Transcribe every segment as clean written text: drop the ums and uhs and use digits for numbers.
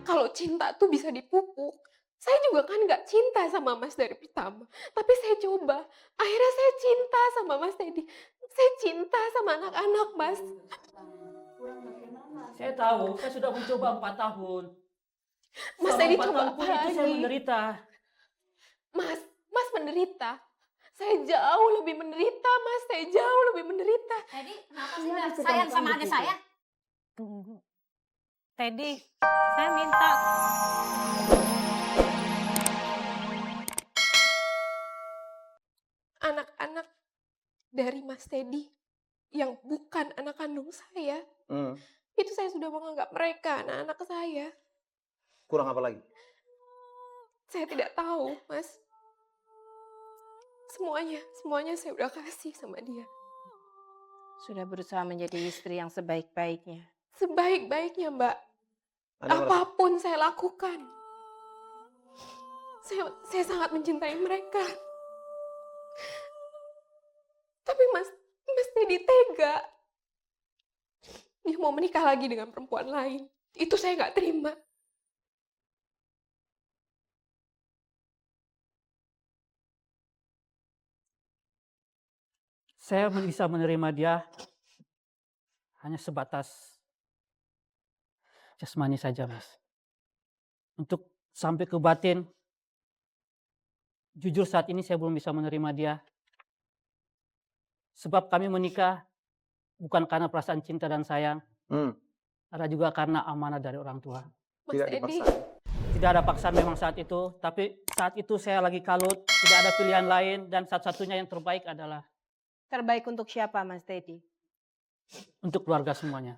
kalau cinta tuh bisa dipupuk. Saya juga kan nggak cinta sama Mas dari pertama, tapi saya coba. Akhirnya saya cinta sama Mas Teddy. Saya cinta sama anak-anak, Mas. Saya tahu, saya sudah mencoba 4 tahun. Mas Selama Teddy 4 coba tahun apa pun itu saya lagi? menderita. Mas, Mas menderita. Saya jauh lebih menderita, Mas. Saya jauh lebih menderita. Teddy, kenapa sih nggak sayang sama adik saya? Tunggu. Teddy, saya minta. Anak-anak dari Mas Teddy yang bukan anak kandung saya, itu saya sudah menganggap mereka anak-anak saya. Kurang apa lagi? Saya tidak tahu, Mas. Semuanya saya udah kasih sama dia. Sudah berusaha menjadi istri yang sebaik-baiknya. Sebaik-baiknya, Mbak. Anda merasa- Apapun saya lakukan. Saya sangat mencintai mereka. Tapi Mas Teddy tega. Dia mau menikah lagi dengan perempuan lain. Itu saya nggak terima. Saya bisa menerima dia hanya sebatas jasmani saja, Mas. Untuk sampai ke batin, jujur saat ini saya belum bisa menerima dia. Sebab kami menikah bukan karena perasaan cinta dan sayang, ada juga karena amanah dari orang tua. Mas Tidak Teddy, dipaksa. Tidak ada paksaan memang saat itu, tapi saat itu saya lagi kalut, tidak ada pilihan lain, dan satu-satunya yang terbaik adalah Terbaik untuk siapa, Mas Teddy? untuk keluarga semuanya.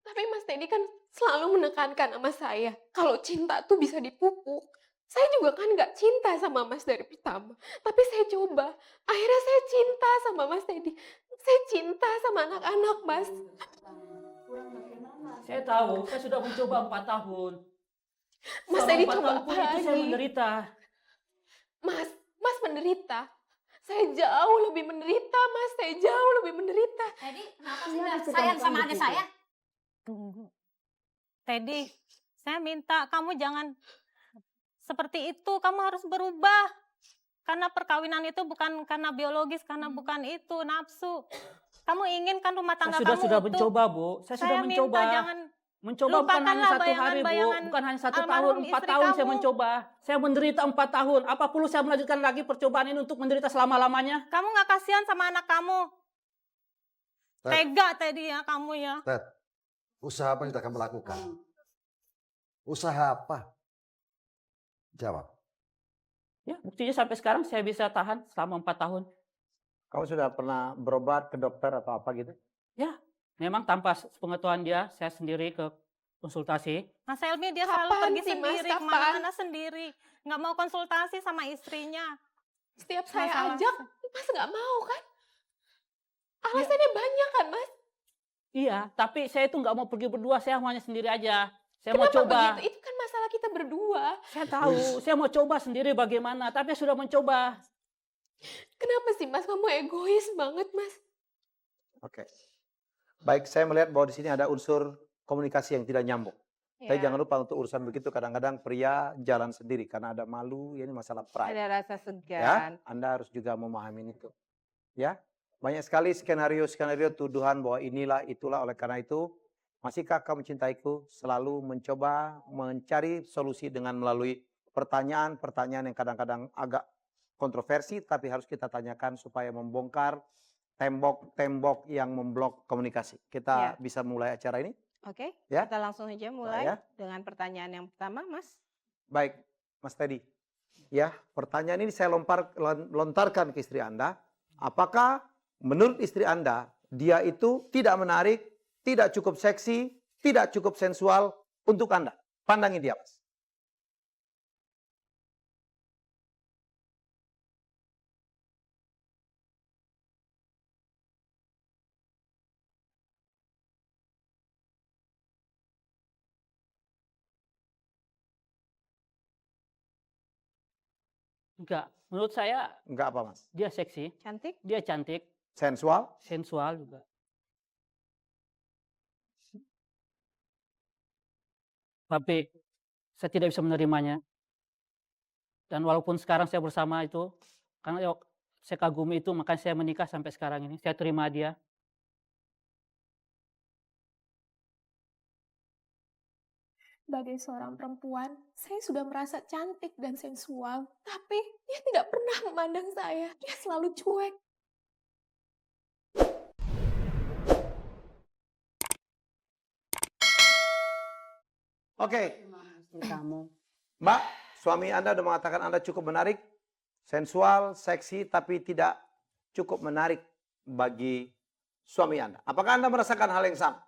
tapi Mas Teddy kan selalu menekankan sama saya kalau cinta tuh bisa dipupuk. Saya juga kan nggak cinta sama Mas dari pertama, tapi saya coba. Akhirnya saya cinta sama Mas Teddy. Saya cinta sama anak-anak, Mas. Saya tahu, saya sudah mencoba 4 tahun. Mas Selama Teddy 4 coba tahun apa pun itu saya lagi? menderita. Mas menderita. Saya jauh lebih menderita, Mas. Saya jauh lebih menderita. Teddy, kenapa sih nggak sayang sama adik saya? Tunggu. Teddy, saya minta kamu jangan seperti itu. Kamu harus berubah. Karena perkawinan itu bukan karena biologis, karena bukan itu nafsu. Kamu inginkan rumah tangga Saya kamu sudah utuh. mencoba, Bu. Saya sudah minta mencoba. jangan Mencoba bukan hanya lupakanlah 1 hari, Bu. bayangan-bayangan Bukan hanya 1 tahun, almarhum 4 istri tahun saya kamu. mencoba. Saya menderita 4 tahun. Apa perlu saya melanjutkan lagi percobaan ini untuk menderita selama-lamanya? Kamu nggak kasihan sama anak kamu. Ted. Tega Teddy ya kamu ya. Ted, usaha apa yang kita akan melakukan? Usaha apa? Jawab. Ya, buktinya sampai sekarang saya bisa tahan selama 4 tahun. Kamu sudah pernah berobat ke dokter atau apa gitu? Ya, memang tanpa pengetahuan dia, saya sendiri ke konsultasi. Mas Helmi dia Kapan selalu pergi sih, Mas? sendiri, Kapan? kemana-mana sendiri. Nggak mau konsultasi sama istrinya. Setiap saya Masalah. ajak, Mas nggak mau kan? Alasannya banyak kan, Mas? Iya, tapi saya itu nggak mau pergi berdua, saya maunya sendiri aja. Saya mau Kenapa coba. begitu? Itu kan masalah kita berdua. Saya tahu, saya mau coba sendiri bagaimana, tapi saya sudah mencoba. Kenapa sih, Mas? Kamu egois banget, Mas. Oke. Baik, saya melihat bahwa di sini ada unsur komunikasi yang tidak nyambung. Tapi Ya, jangan lupa untuk urusan begitu kadang-kadang pria jalan sendiri karena ada malu, ini masalah pride. ada rasa Ya, segan. Anda harus juga memahami itu. Ya, banyak sekali skenario-skenario tuduhan bahwa inilah itulah, oleh karena itu masihkah kamu mencintaiku? Selalu mencoba mencari solusi dengan melalui pertanyaan-pertanyaan yang kadang-kadang agak kontroversi, tapi harus kita tanyakan supaya membongkar tembok-tembok yang memblok komunikasi. Kita Ya. bisa mulai acara ini. Oke, Ya. kita langsung aja mulai ya. dengan pertanyaan yang pertama, Mas. Baik, Mas Teddy. Ya, pertanyaan ini saya lontarkan ke istri Anda. Apakah menurut istri Anda, dia itu tidak menarik, tidak cukup seksi, tidak cukup sensual untuk Anda? Pandangi dia, Mas. Enggak, menurut saya Enggak apa, Mas? dia seksi, Cantik? dia cantik, Sensual? sensual juga. Tapi saya tidak bisa menerimanya. Dan walaupun sekarang saya bersama itu, karena saya kagumi itu, makanya saya menikah sampai sekarang ini. Saya terima dia. Sebagai seorang perempuan, saya sudah merasa cantik dan sensual, tapi dia tidak pernah memandang saya. Dia selalu cuek. Oke, Kamu. Mbak, suami Anda sudah mengatakan Anda cukup menarik, sensual, seksi, tapi tidak cukup menarik bagi suami Anda. Apakah Anda merasakan hal yang sama?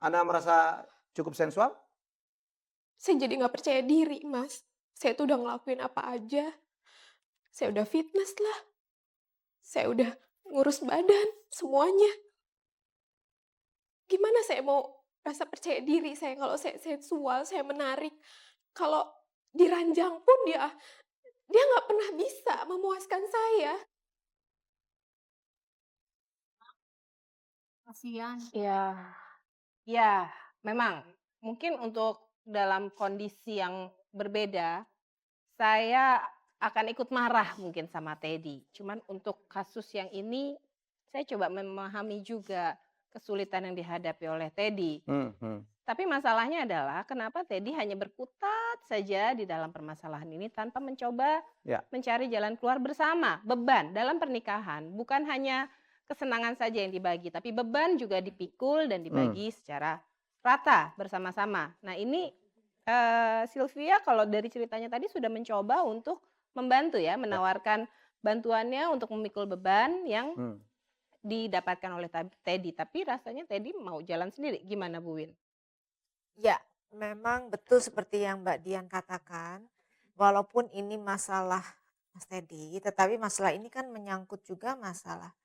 Anda merasa cukup sensual? Saya jadi nggak percaya diri, Mas. Saya tuh udah ngelakuin apa aja. Saya udah fitness lah. Saya udah ngurus badan, semuanya. Gimana saya mau rasa percaya diri saya kalau saya sensual, saya menarik. Kalau diranjang pun dia nggak pernah bisa memuaskan saya. Kasihan. Ya, memang mungkin untuk dalam kondisi yang berbeda, saya akan ikut marah mungkin sama Teddy. Cuman untuk kasus yang ini, saya coba memahami juga kesulitan yang dihadapi oleh Teddy. Tapi masalahnya adalah kenapa Teddy hanya berkutat saja di dalam permasalahan ini tanpa mencoba mencari jalan keluar bersama. Beban dalam pernikahan bukan hanya kesenangan saja yang dibagi, tapi beban juga dipikul dan dibagi secara rata bersama-sama. Nah ini Sylvia kalau dari ceritanya tadi sudah mencoba untuk membantu ya, menawarkan bantuannya untuk memikul beban yang didapatkan oleh Teddy. Tapi rasanya Teddy mau jalan sendiri. Gimana Bu Win? Ya, memang betul seperti yang Mbak Dian katakan. Walaupun ini masalah Mas Teddy, tetapi masalah ini kan menyangkut juga masalah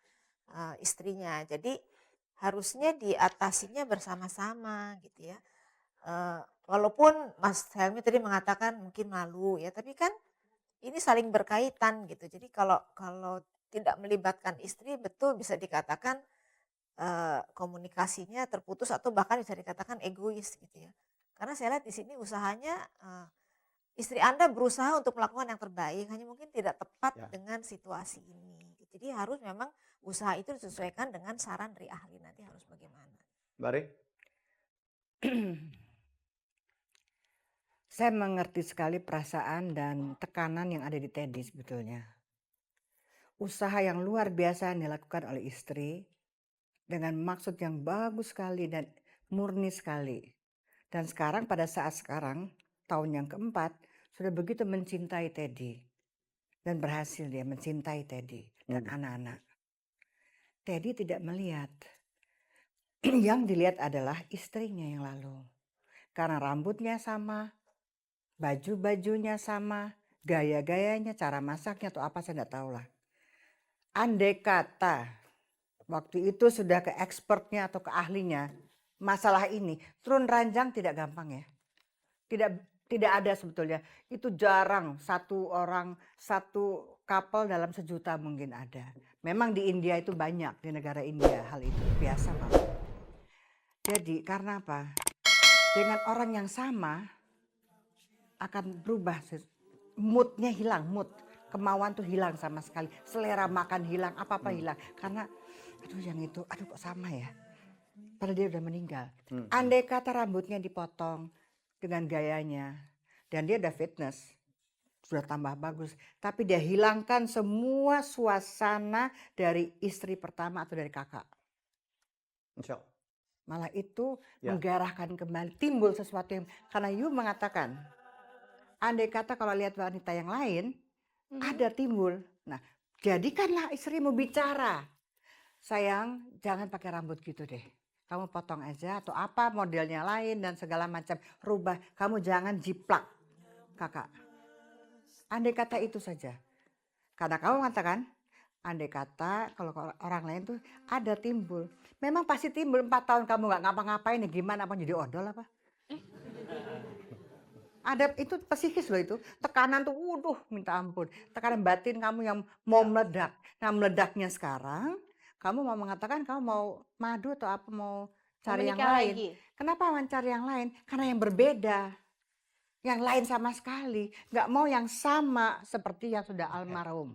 istrinya. Jadi harusnya diatasinya bersama-sama gitu ya. Walaupun Mas Helmi tadi mengatakan mungkin malu ya, tapi kan ini saling berkaitan gitu. Jadi kalau tidak melibatkan istri, betul bisa dikatakan komunikasinya terputus atau bahkan bisa dikatakan egois gitu ya. Karena saya lihat di sini usahanya istri Anda berusaha untuk melakukan yang terbaik, hanya mungkin tidak tepat dengan situasi ini. Jadi harus memang usaha itu disesuaikan dengan saran dari ahli, nanti harus bagaimana. Bari? Saya mengerti sekali perasaan dan tekanan yang ada di Teddy sebetulnya. Usaha yang luar biasa yang dilakukan oleh istri dengan maksud yang bagus sekali dan murni sekali. Dan sekarang pada saat sekarang, tahun yang keempat, sudah begitu mencintai Teddy. Dan berhasil dia mencintai Teddy dan anak-anak. Teddy tidak melihat. Yang dilihat adalah istrinya yang lalu. Karena rambutnya sama, baju-bajunya sama, gaya-gayanya, cara masaknya atau apa saya tidak tahu lah. Andai kata waktu itu sudah ke expertnya atau ke ahlinya masalah ini, turun ranjang tidak gampang ya. Tidak ada sebetulnya. Itu jarang satu orang, satu couple dalam sejuta mungkin ada. Memang di India itu banyak, di negara India hal itu biasa banget. Jadi karena apa? Dengan orang yang sama akan berubah, moodnya hilang, kemauan tuh hilang sama sekali, selera makan hilang, apa-apa hilang. Karena aduh yang itu, aduh kok sama ya, padahal dia udah meninggal. Andai kata rambutnya dipotong dengan gayanya, dan dia udah fitness, sudah tambah bagus, tapi dia hilangkan semua suasana dari istri pertama atau dari kakak. Insya Allah. Malah itu menggarahkan kembali, timbul sesuatu yang, karena you mengatakan, andai kata kalau lihat wanita yang lain, ada timbul. Nah, jadikanlah istrimu bicara. Sayang, jangan pakai rambut gitu deh. Kamu potong aja atau apa modelnya lain dan segala macam. Rubah, kamu jangan jiplak, kakak. Andai kata itu saja. Karena kamu mengatakan, andai kata kalau orang lain tuh ada timbul. Memang pasti timbul 4 tahun kamu gak ngapa-ngapain ya gimana, apa jadi odol apa? Ada itu psikis loh itu, tekanan tuh minta ampun. Tekanan batin kamu yang mau meledak. Nah meledaknya sekarang, kamu mau mengatakan kamu mau madu atau apa, mau cari yang menikah lain. lagi. Kenapa mencari yang lain? Karena yang berbeda. Yang lain sama sekali. Nggak mau yang sama seperti yang sudah almarhum.